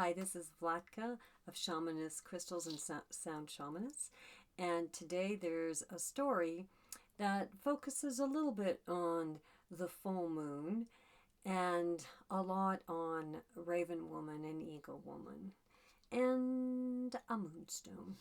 Hi, this is Vlatka of Shamanist Crystals and Sound Shamanists, and today there's a story that focuses a little bit on the full moon and a lot on Raven Woman and Eagle Woman and a moonstone.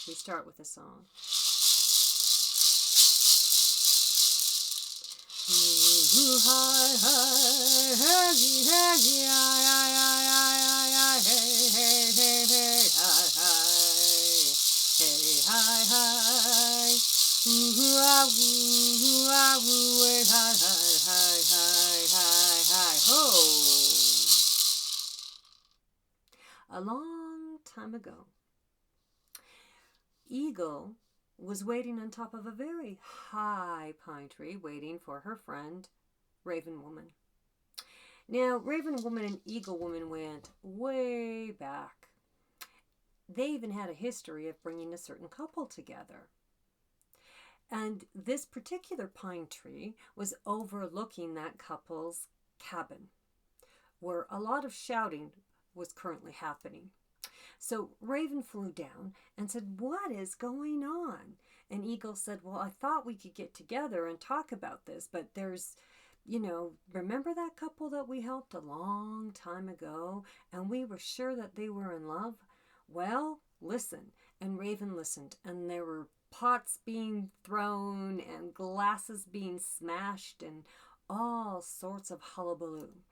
We start with a song. A long time ago, Eagle was waiting on top of a very high pine tree, waiting for her friend, Raven Woman. Now, Raven Woman and Eagle Woman went way back. They even had a history of bringing a certain couple together. And this particular pine tree was overlooking that couple's cabin, where a lot of shouting was currently happening. So Raven flew down and said, "What is going on?" And Eagle said, "Well, I thought we could get together and talk about this, but there's, remember that couple that we helped a long time ago and we were sure that they were in love? Well, listen." And Raven listened, and there were pots being thrown and glasses being smashed and all sorts of hullabaloo.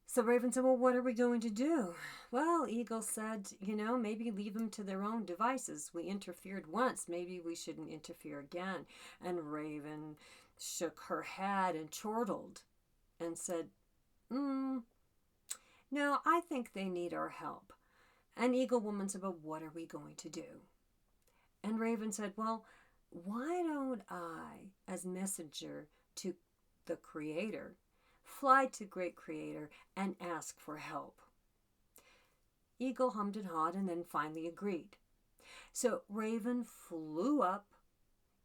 So Raven said, "Well, what are we going to do?" Well, Eagle said, maybe leave them to their own devices. We interfered once. Maybe we shouldn't interfere again. And Raven shook her head and chortled and said, No, I think they need our help." And Eagle Woman said, "But what are we going to do?" And Raven said, "Well, why don't I, as messenger to the Creator, fly to Great Creator and ask for help?" Eagle hummed and hawed and then finally agreed. So Raven flew up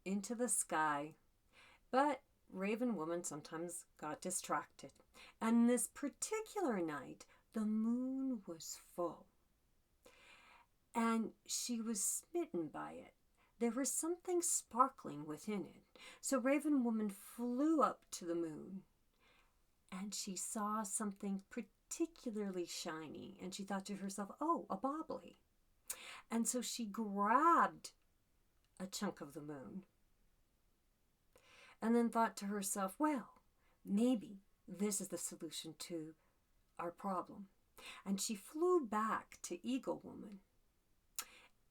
into the sky, but Raven Woman sometimes got distracted. And this particular night, the moon was full. And she was smitten by it. There was something sparkling within it. So Raven Woman flew up to the moon, and she saw something particularly shiny, and she thought to herself, "Oh, a bobbly." And so she grabbed a chunk of the moon and then thought to herself, "Well, maybe this is the solution to our problem." And she flew back to Eagle Woman.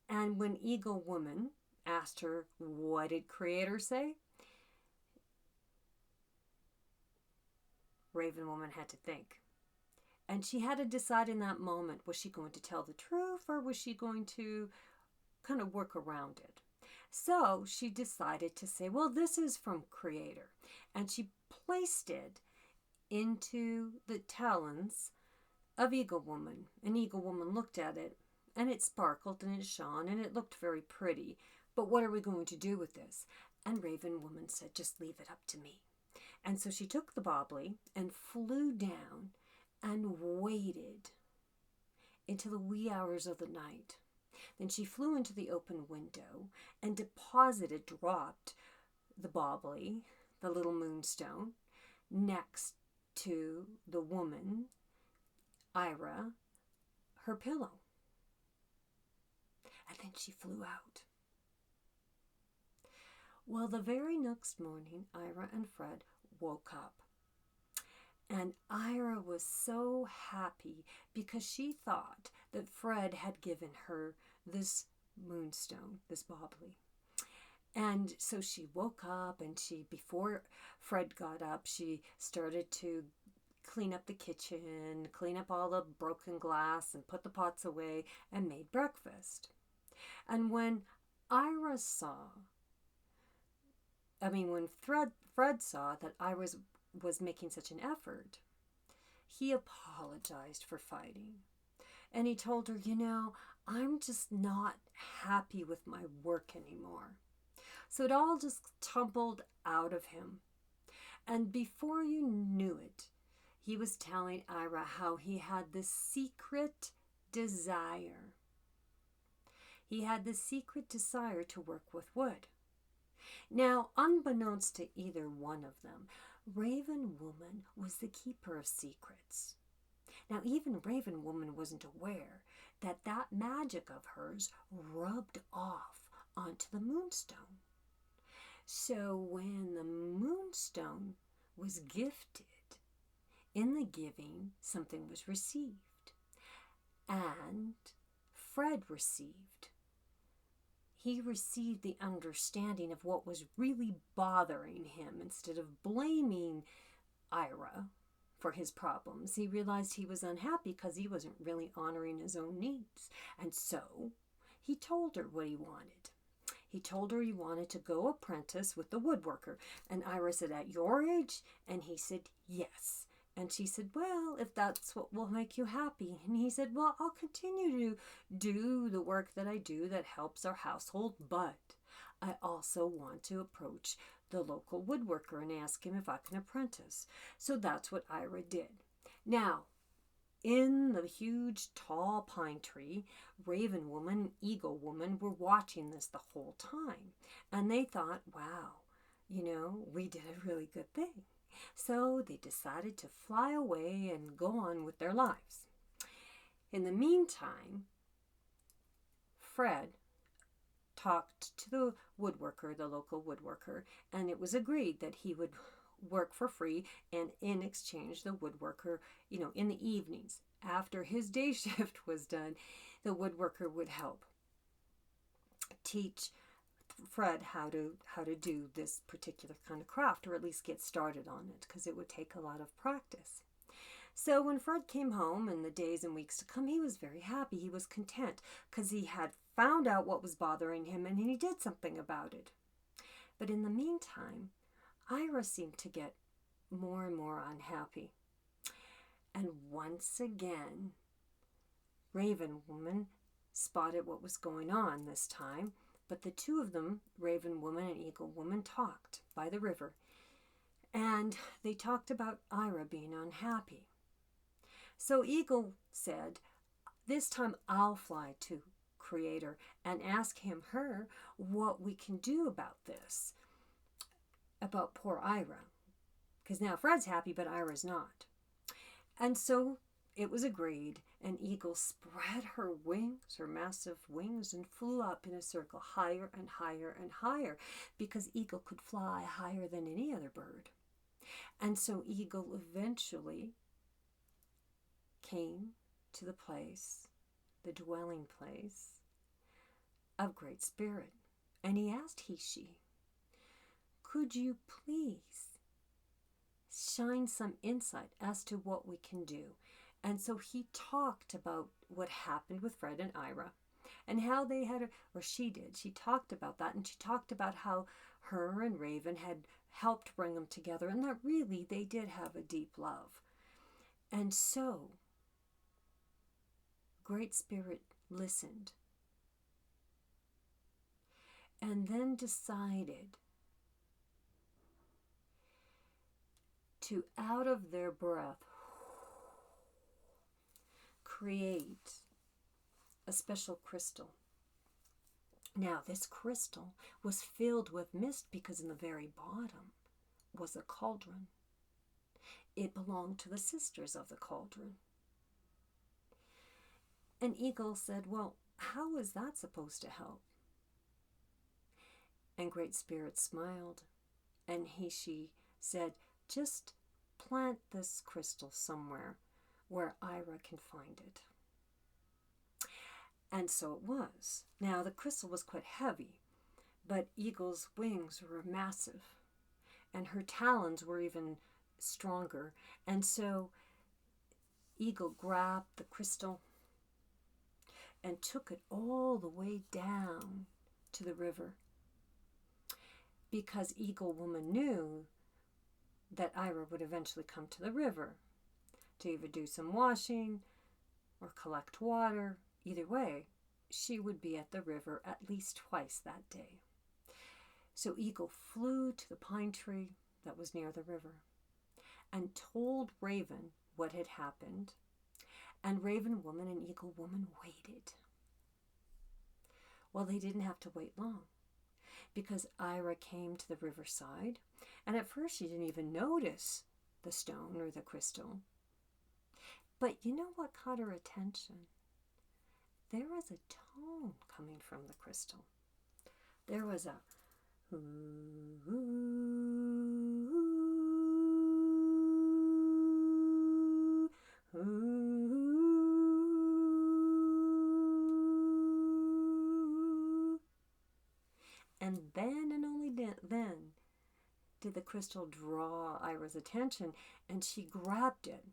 And when Eagle Woman asked her, "What did Creator say?" Raven Woman had to think. And she had to decide in that moment, was she going to tell the truth or was she going to kind of work around it? So she decided to say, "Well, this is from Creator." And she placed it into the talons of Eagle Woman. And Eagle Woman looked at it, and it sparkled and it shone and it looked very pretty. "But what are we going to do with this?" And Raven Woman said, "Just leave it up to me." And so she took the bobbly and flew down and waited into the wee hours of the night. Then she flew into the open window and dropped the bobbly, the little moonstone, next to the woman, Ira, her pillow. And then she flew out. Well, the very next morning, Ira and Fred woke up. And Ira was so happy because she thought that Fred had given her this moonstone, this bobbly. And so she woke up, and before Fred got up, she started to clean up the kitchen, clean up all the broken glass and put the pots away and made breakfast. And when Fred saw that Ira was making such an effort, he apologized for fighting. And he told her, "I'm just not happy with my work anymore." So it all just tumbled out of him. And before you knew it, he was telling Ira how he had this secret desire. He had the secret desire to work with wood. Now, unbeknownst to either one of them, Raven Woman was the keeper of secrets. Now, even Raven Woman wasn't aware that that magic of hers rubbed off onto the moonstone. So when the moonstone was gifted, in the giving, something was received. And Fred received. He received the understanding of what was really bothering him. Instead of blaming Ira for his problems, he realized he was unhappy because he wasn't really honoring his own needs. And so he told her what he wanted. He told her he wanted to go apprentice with the woodworker. And Ira said, "At your age?" And he said, "Yes." And she said, "Well, if that's what will make you happy." And he said, "Well, I'll continue to do the work that I do that helps our household, but I also want to approach the local woodworker and ask him if I can apprentice." So that's what Ira did. Now, in the huge tall pine tree, Raven Woman and Eagle Woman were watching this the whole time. And they thought, wow, we did a really good thing. So they decided to fly away and go on with their lives. In the meantime, Fred talked to the woodworker, the local woodworker, and it was agreed that he would work for free, and in exchange, the woodworker, in the evenings, after his day shift was done, the woodworker would help teach Fred how to do this particular kind of craft, or at least get started on it, because it would take a lot of practice. So when Fred came home in the days and weeks to come, he was very happy. He was content because he had found out what was bothering him and he did something about it. But in the meantime, Ira seemed to get more and more unhappy. And once again, Raven Woman spotted what was going on this time. But the two of them, Raven Woman and Eagle Woman, talked by the river. And they talked about Ira being unhappy. So Eagle said, "This time I'll fly to Creator and ask her what we can do about this, about poor Ira. Because now Fred's happy, but Ira's not." And so it was agreed, and Eagle spread her wings, her massive wings, and flew up in a circle higher and higher and higher, because Eagle could fly higher than any other bird. And so Eagle eventually came to the place, the dwelling place of Great Spirit. And he asked she, "Could you please shine some insight as to what we can do?" And so he talked about what happened with Fred and Ira and how they had, or she did, she talked about that, and she talked about how her and Raven had helped bring them together and that really they did have a deep love. And so Great Spirit listened and then decided to, out of their breath, create a special crystal. Now, this crystal was filled with mist because in the very bottom was a cauldron. It belonged to the sisters of the cauldron. And Eagle said, "Well, how is that supposed to help?" And Great Spirit smiled, and she said, "Just plant this crystal somewhere where Ira can find it." And so it was. Now, the crystal was quite heavy, but Eagle's wings were massive, and her talons were even stronger. And so Eagle grabbed the crystal and took it all the way down to the river, because Eagle Woman knew that Ira would eventually come to the river to either do some washing or collect water. Either way, she would be at the river at least twice that day. So Eagle flew to the pine tree that was near the river. and told Raven what had happened. And Raven Woman and Eagle Woman waited. Well, they didn't have to wait long, because Ira came to the riverside, and at first she didn't even notice the stone or the crystal. But you know what caught her attention? There was a tone coming from the crystal. There was a and then and only then did the crystal draw Ira's attention, and she grabbed it,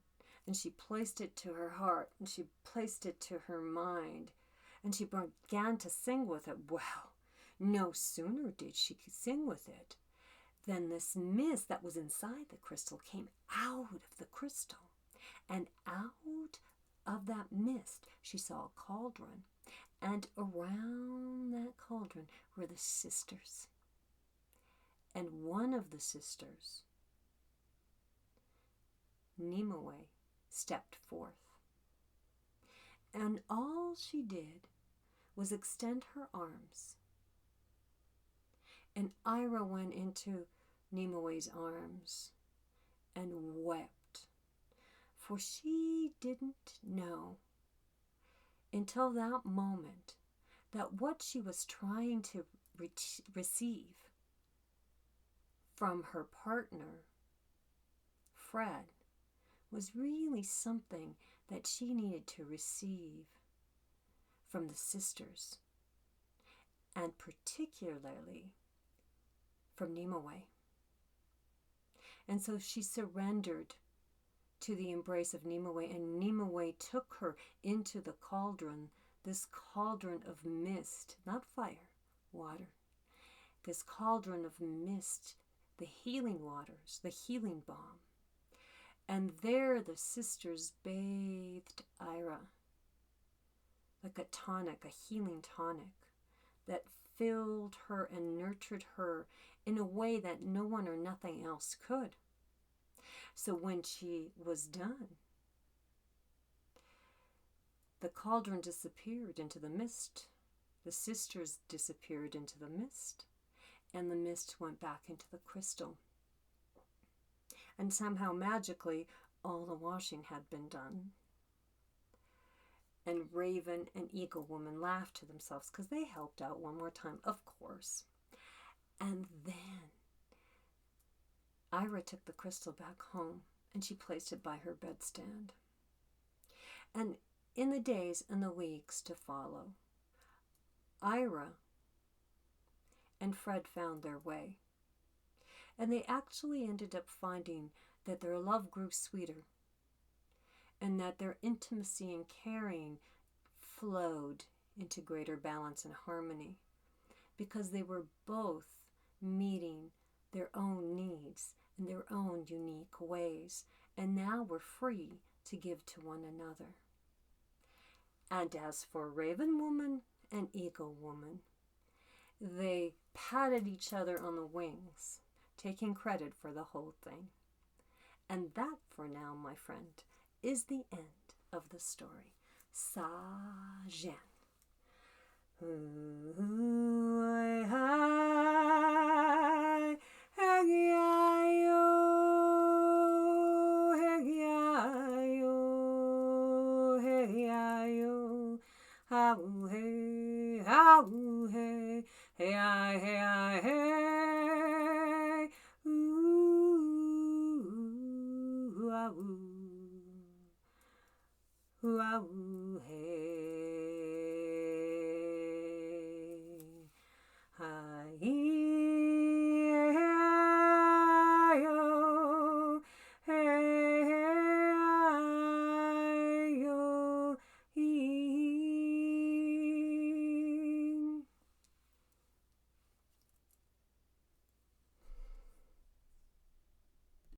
and she placed it to her heart, and she placed it to her mind, and she began to sing with it. Well, no sooner did she sing with it than this mist that was inside the crystal came out of the crystal, and out of that mist she saw a cauldron, and around that cauldron were the sisters. And one of the sisters, Mnemosyne, stepped forth. And all she did was extend her arms. And Ira went into Mnemosyne's arms and wept, for she didn't know until that moment that what she was trying to receive from her partner, Fred, was really something that she needed to receive from the sisters, and particularly from Mnemosyne. And so she surrendered to the embrace of Mnemosyne, and Mnemosyne took her into the cauldron, this cauldron of mist, not fire, water, this cauldron of mist, the healing waters, the healing balm. And there the sisters bathed Ira like a tonic, a healing tonic that filled her and nurtured her in a way that no one or nothing else could. So when she was done, the cauldron disappeared into the mist, the sisters disappeared into the mist, and the mist went back into the crystal. And somehow magically all the washing had been done. And Raven and Eagle Woman laughed to themselves because they helped out one more time, of course. And then Ira took the crystal back home and she placed it by her bedstand. And in the days and the weeks to follow, Ira and Fred found their way. And they actually ended up finding that their love grew sweeter, and that their intimacy and caring flowed into greater balance and harmony, because they were both meeting their own needs in their own unique ways, and now were free to give to one another. And as for Raven Woman and Eagle Woman, they patted each other on the wings, taking credit for the whole thing. And that, for now, my friend, is the end of the story. Sa-jen. Hey.